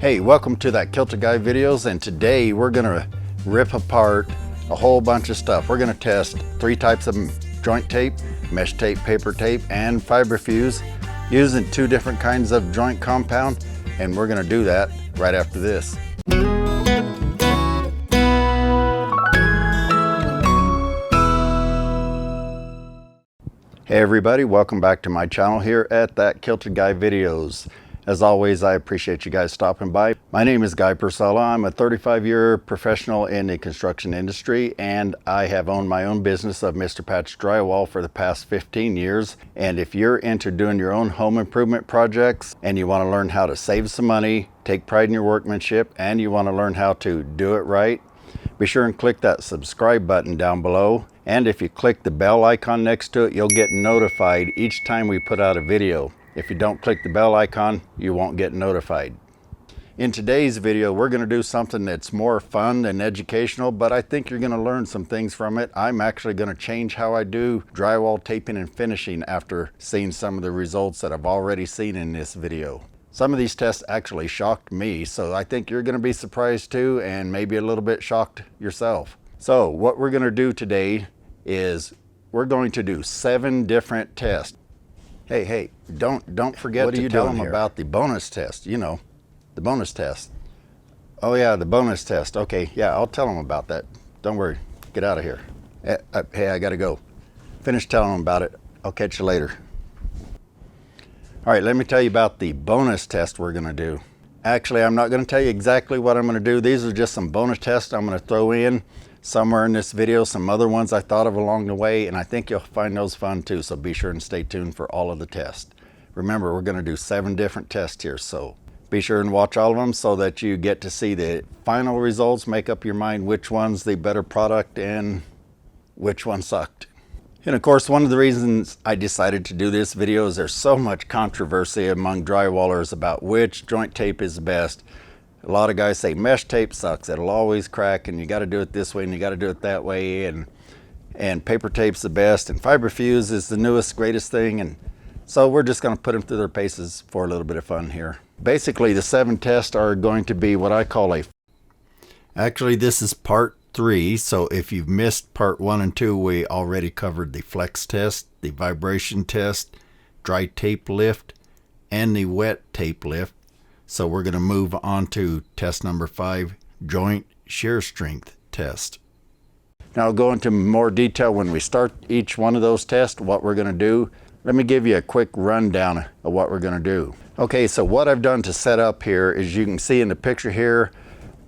Hey, welcome to that Kilted Guy videos, and today we're gonna rip apart a whole bunch of stuff. We're gonna test 3 types of joint tape: mesh tape, paper tape, and Fibafuse, using 2 different kinds of joint compound, and we're gonna do that right after this. Hey everybody, welcome back to my channel here at that Kilted Guy videos. As always, I appreciate you guys stopping by. My name is Guy Persella. I'm a 35-year professional in the construction industry, and I have owned my own business of Mr. Patch Drywall for the past 15 years. And if you're into doing your own home improvement projects and you want to learn how to save some money, take pride in your workmanship, and you want to learn how to do it right, be sure and click that subscribe button down below. And if you click the bell icon next to it, you'll get notified each time we put out a video. If you don't click the bell icon, you won't get notified. In today's video, we're going to do something that's more fun than educational, but I think you're going to learn some things from it. I'm actually going to change how I do drywall taping and finishing after seeing some of the results that I've already seen in this video. Some of these tests actually shocked me, so I think you're going to be surprised too, and maybe a little bit shocked yourself. So what we're going to do today is we're going to do 7 different tests. Hey, don't forget to tell them about the bonus test. You know, the bonus test. Oh yeah, the bonus test. Okay, yeah, I'll tell them about that. Don't worry, get out of here. Hey, I gotta go. Finish telling them about it. I'll catch you later. All right, let me tell you about the bonus test we're gonna do. Actually, I'm not gonna tell you exactly what I'm gonna do. These are just some bonus tests I'm gonna throw in somewhere in this video, some other ones I thought of along the way, and I think you'll find those fun too, so be sure and stay tuned for all of the tests. Remember, we're going to do 7 different tests here, so be sure and watch all of them so that you get to see the final results, make up your mind which one's the better product and which one sucked. And of course, one of the reasons I decided to do this video is there's so much controversy among drywallers about which joint tape is best. A lot of guys say mesh tape sucks, it'll always crack, and you got to do it this way and you got to do it that way, and paper tape's the best, and Fibafuse is the newest, greatest thing. And so we're just going to put them through their paces for a little bit of fun here. Basically, the 7 tests are going to be what I call actually this is part 3, so if you've missed part 1 and 2, we already covered the flex test, the vibration test, dry tape lift, and the wet tape lift. So we're going to move on to test number 5, joint shear strength test. Now I'll go into more detail when we start each one of those tests, what we're going to do. Let me give you a quick rundown of what we're going to do. Okay, so what I've done to set up here is, you can see in the picture here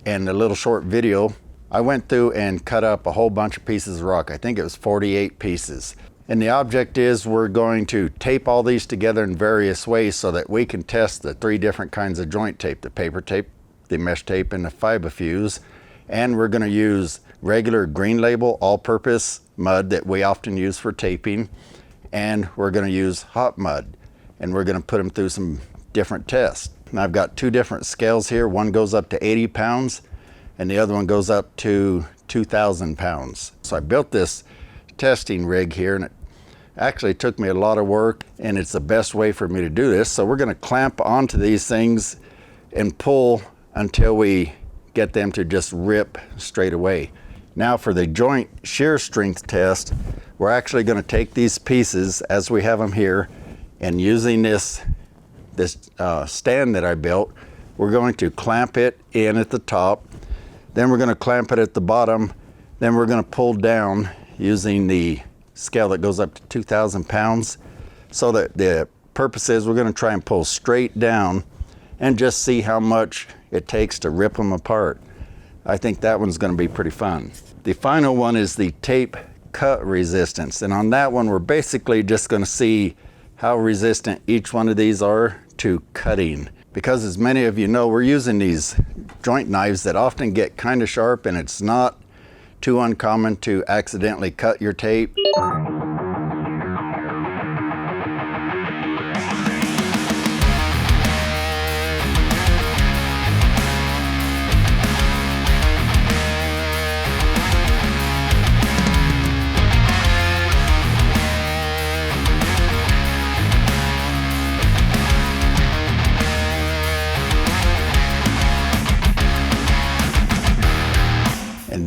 and the little short video, I went through and cut up a whole bunch of pieces of rock. I think it was 48 pieces. And the object is we're going to tape all these together in various ways so that we can test the 3 different kinds of joint tape: the paper tape, the mesh tape, and the Fibafuse. And we're going to use regular green label all-purpose mud that we often use for taping, and we're going to use hot mud, and we're going to put them through some different tests. And I've got 2 different scales here. One goes up to 80 pounds and the other one goes up to 2,000 pounds. So I built this testing rig here, and it actually took me a lot of work, and it's the best way for me to do this. So we're going to clamp onto these things and pull until we get them to just rip straight away. Now for the joint shear strength test, we're actually going to take these pieces as we have them here, and using this stand that I built, we're going to clamp it in at the top, then we're going to clamp it at the bottom, then we're going to pull down using the scale that goes up to 2,000 pounds. So that the purpose is we're going to try and pull straight down and just see how much it takes to rip them apart. I think that one's going to be pretty fun. The final one is the tape cut resistance, and on that one we're basically just going to see how resistant each one of these are to cutting, because as many of you know, we're using these joint knives that often get kind of sharp, and it's not too uncommon to accidentally cut your tape.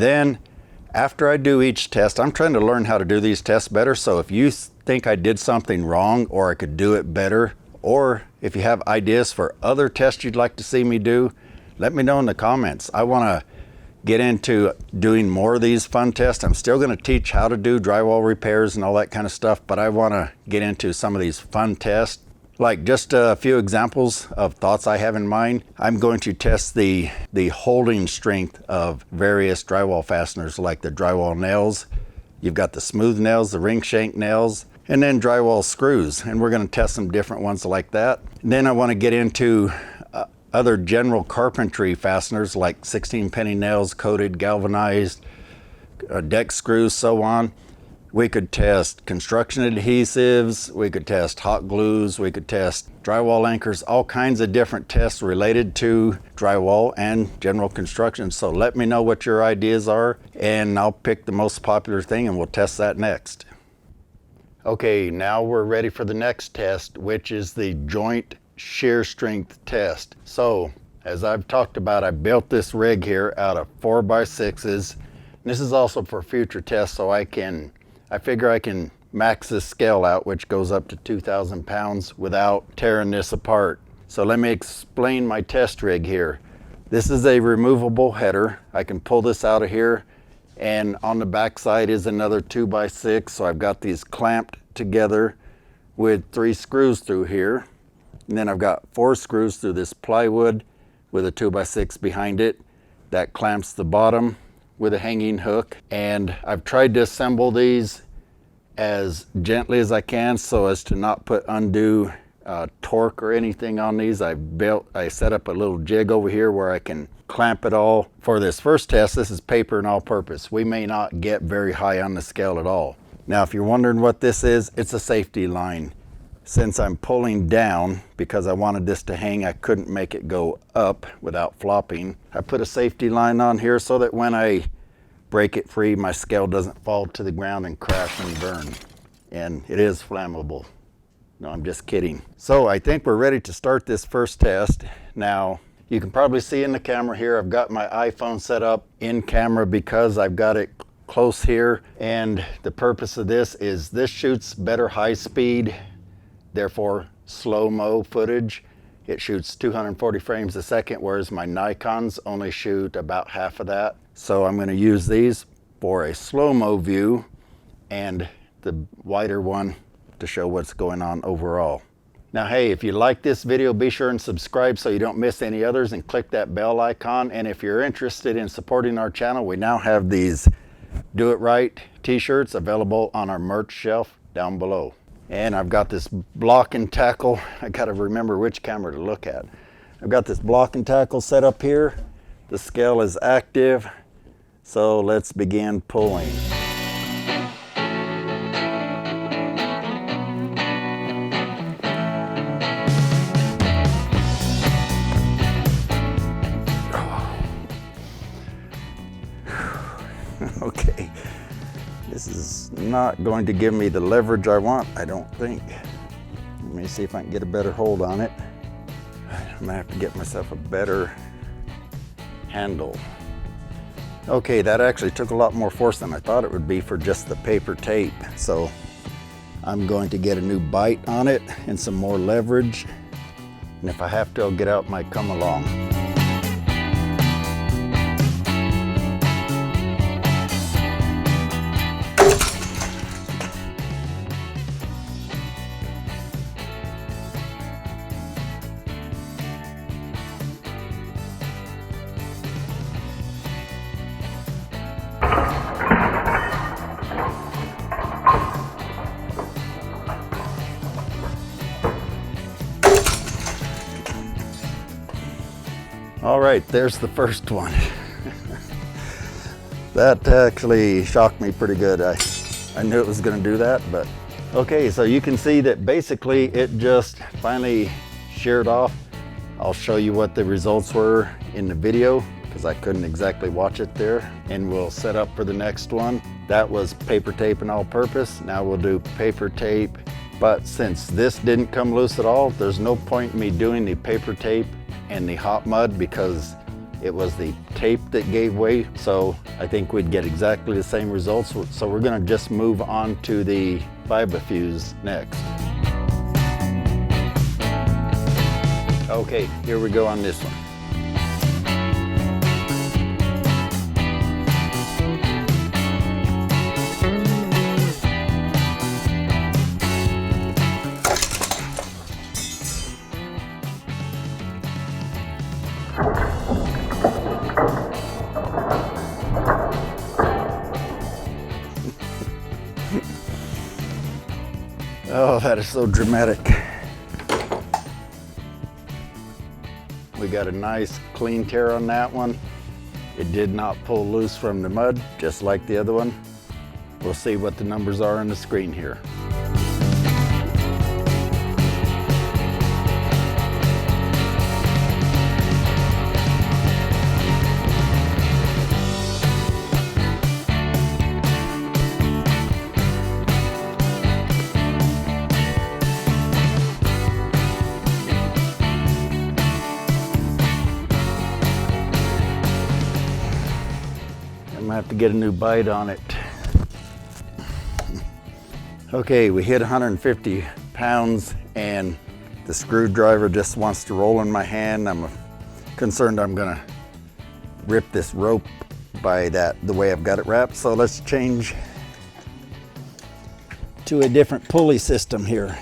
And then after I do each test, I'm trying to learn how to do these tests better. So if you think I did something wrong or I could do it better, or if you have ideas for other tests you'd like to see me do, let me know in the comments. I want to get into doing more of these fun tests. I'm still going to teach how to do drywall repairs and all that kind of stuff, but I want to get into some of these fun tests. Like just a few examples of thoughts I have in mind. I'm going to test the holding strength of various drywall fasteners, like the drywall nails. You've got the smooth nails, the ring shank nails, and then drywall screws. And we're going to test some different ones like that. And then I want to get into other general carpentry fasteners like 16 penny nails, coated, galvanized, deck screws, so on. We could test construction adhesives, we could test hot glues, we could test drywall anchors, all kinds of different tests related to drywall and general construction. So let me know what your ideas are, and I'll pick the most popular thing and we'll test that next. Okay, now we're ready for the next test, which is the joint shear strength test. So as I've talked about, I built this rig here out of 4x6s. This is also for future tests, so I figure I can max this scale out, which goes up to 2,000 pounds without tearing this apart. So let me explain my test rig here. This is a removable header. I can pull this out of here, and on the back side is another 2x6. So I've got these clamped together with 3 screws through here. And then I've got 4 screws through this plywood with a 2x6 behind it. That clamps the bottom with a hanging hook. And I've tried to assemble these as gently as I can so as to not put undue torque or anything on these. I set up a little jig over here where I can clamp it all. For this first test, this is paper and all-purpose. We may not get very high on the scale at all. Now, if you're wondering what this is, it's a safety line. Since I'm pulling down, because I wanted this to hang, I couldn't make it go up without flopping. I put a safety line on here so that when I break it free, my scale doesn't fall to the ground and crash and burn. And it is flammable. No, I'm just kidding. So I think we're ready to start this first test. Now, you can probably see in the camera here, I've got my iPhone set up in camera because I've got it close here. And the purpose of this is this shoots better high speed, therefore slow-mo footage. It shoots 240 frames a second, whereas my Nikons only shoot about half of that. So I'm going to use these for a slow-mo view and the wider one to show what's going on overall. Now, hey, if you like this video, be sure and subscribe so you don't miss any others, and click that bell icon. And if you're interested in supporting our channel, we now have these Do It Right t-shirts available on our merch shelf down below. And I've got this block and tackle. I gotta remember which camera to look at. I've got this block and tackle set up here. The scale is active. So let's begin pulling. Okay. This is not going to give me the leverage I want, I don't think. Let me see if I can get a better hold on it. I'm gonna have to get myself a better handle. Okay, that actually took a lot more force than I thought it would be for just the paper tape. So I'm going to get a new bite on it and some more leverage. And if I have to, I'll get out my come along. All right, there's the first one. That actually shocked me pretty good. I knew it was gonna do that, but okay, so you can see that basically it just finally sheared off. I'll show you what the results were in the video because I couldn't exactly watch it there, and we'll set up for the next one. That was paper tape and all purpose. Now we'll do paper tape, but since this didn't come loose at all, there's no point in me doing the paper tape and the hot mud because It was the tape that gave way, so I think we'd get exactly the same results. So we're gonna just move on to the Fibafuse next. Okay, here we go on this one. Oh, that is so dramatic. We got a nice clean tear on that one. It did not pull loose from the mud, just like the other one. We'll see what the numbers are on the screen here. I'm gonna have to get a new bite on it. Okay, we hit 150 pounds and the screwdriver just wants to roll in my hand. I'm concerned I'm gonna rip this rope by the way I've got it wrapped. So let's change to a different pulley system here.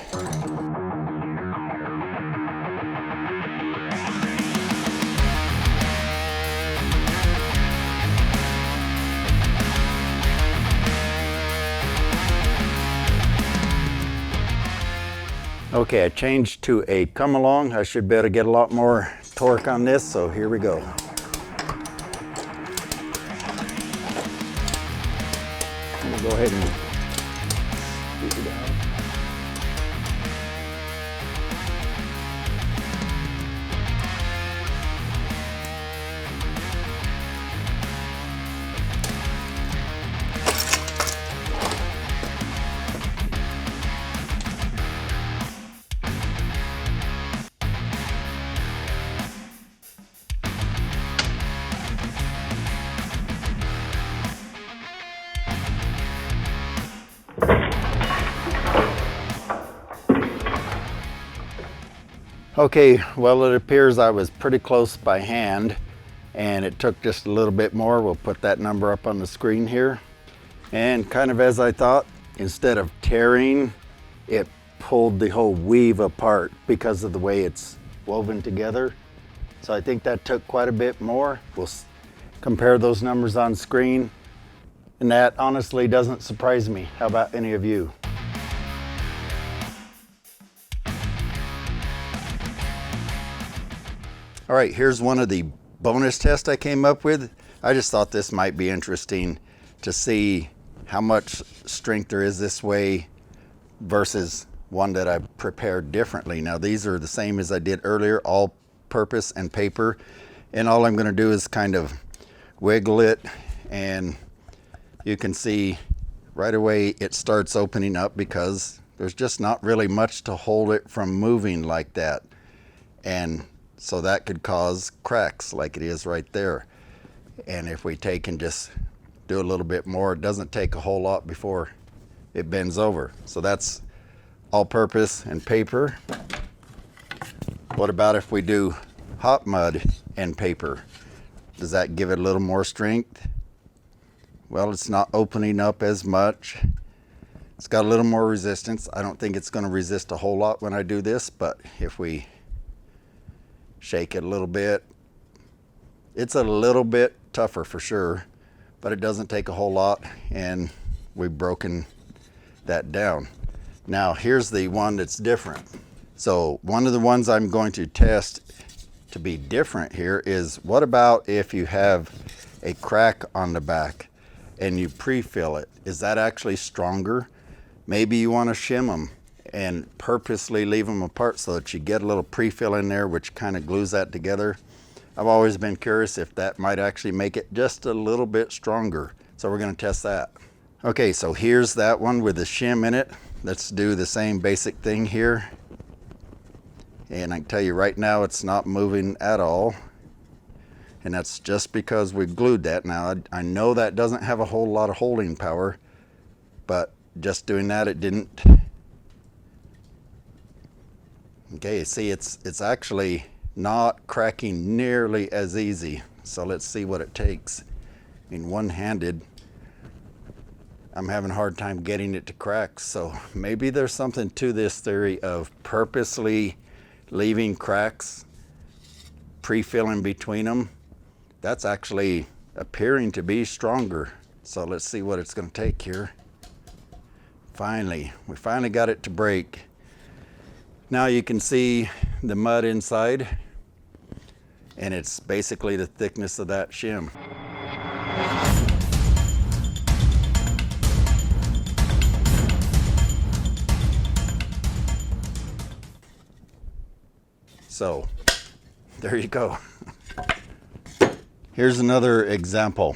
Okay, I changed to a come along. I should be able to get a lot more torque on this, so here we go. I'm gonna go ahead and scoop it out. Okay, well, it appears I was pretty close by hand and it took just a little bit more. We'll put that number up on the screen here. And kind of as I thought, instead of tearing, it pulled the whole weave apart because of the way it's woven together. So I think that took quite a bit more. We'll compare those numbers on screen. And that honestly doesn't surprise me. How about any of you? All right, here's one of the bonus tests I came up with. I just thought this might be interesting to see how much strength there is this way versus one that I prepared differently. Now these are the same as I did earlier, all purpose and paper. And all I'm gonna do is kind of wiggle it, and you can see right away it starts opening up because there's just not really much to hold it from moving like that. And so that could cause cracks like it is right there. And if we take and just do a little bit more, it doesn't take a whole lot before it bends over. So that's all purpose and paper. What about if we do hot mud and paper? Does that give it a little more strength? Well, it's not opening up as much. It's got a little more resistance. I don't think it's going to resist a whole lot when I do this, but if we shake it a little bit, it's a little bit tougher for sure, but it doesn't take a whole lot, and we've broken that down. Now here's the one that's different. So one of the ones I'm going to test to be different here is, what about if you have a crack on the back and you pre-fill it? Is that actually stronger? Maybe you want to shim them and purposely leave them apart so that you get a little pre-fill in there, which kind of glues that together. I've always been curious if that might actually make it just a little bit stronger. So we're going to test that. Okay, so here's that one with the shim in it. Let's do the same basic thing here. And I can tell you right now, it's not moving at all. and that's just because we glued that. Now I know that doesn't have a whole lot of holding power, but just doing that, it didn't. Okay, see, it's actually not cracking nearly as easy. So let's see what it takes. I mean, one-handed, I'm having a hard time getting it to crack. So maybe there's something to this theory of purposely leaving cracks, pre-filling between them. That's actually appearing to be stronger. So let's see what it's going to take here. We finally got it to break. Now you can see the mud inside, and it's basically the thickness of that shim. So there you go. Here's another example.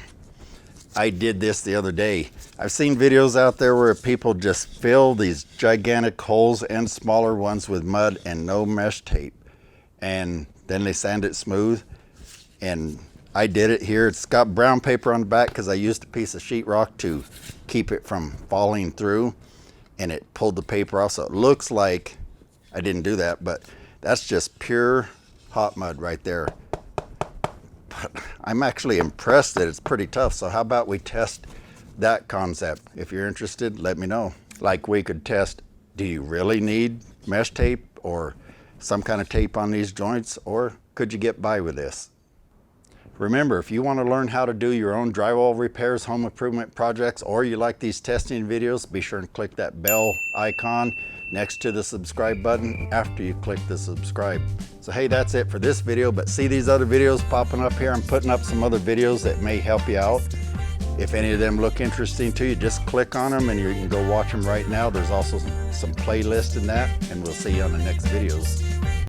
I did this the other day. I've seen videos out there where people just fill these gigantic holes and smaller ones with mud and no mesh tape, and then they sand it smooth. And I did it here. It's got brown paper on the back because I used a piece of sheetrock to keep it from falling through, and it pulled the paper off. So it looks like I didn't do that, but that's just pure hot mud right there. But I'm actually impressed that it's pretty tough. So how about we test that concept? If you're interested, let me know. Like, we could test, do you really need mesh tape or some kind of tape on these joints, or could you get by with this? Remember, if you want to learn how to do your own drywall repairs, home improvement projects, or you like these testing videos, be sure and click that bell icon next to the subscribe button after you click the subscribe. So hey, that's it for this video, but see these other videos popping up here? I'm putting up some other videos that may help you out. If any of them look interesting to you, just click on them and you can go watch them right now. There's also some playlists in that, and we'll see you on the next videos.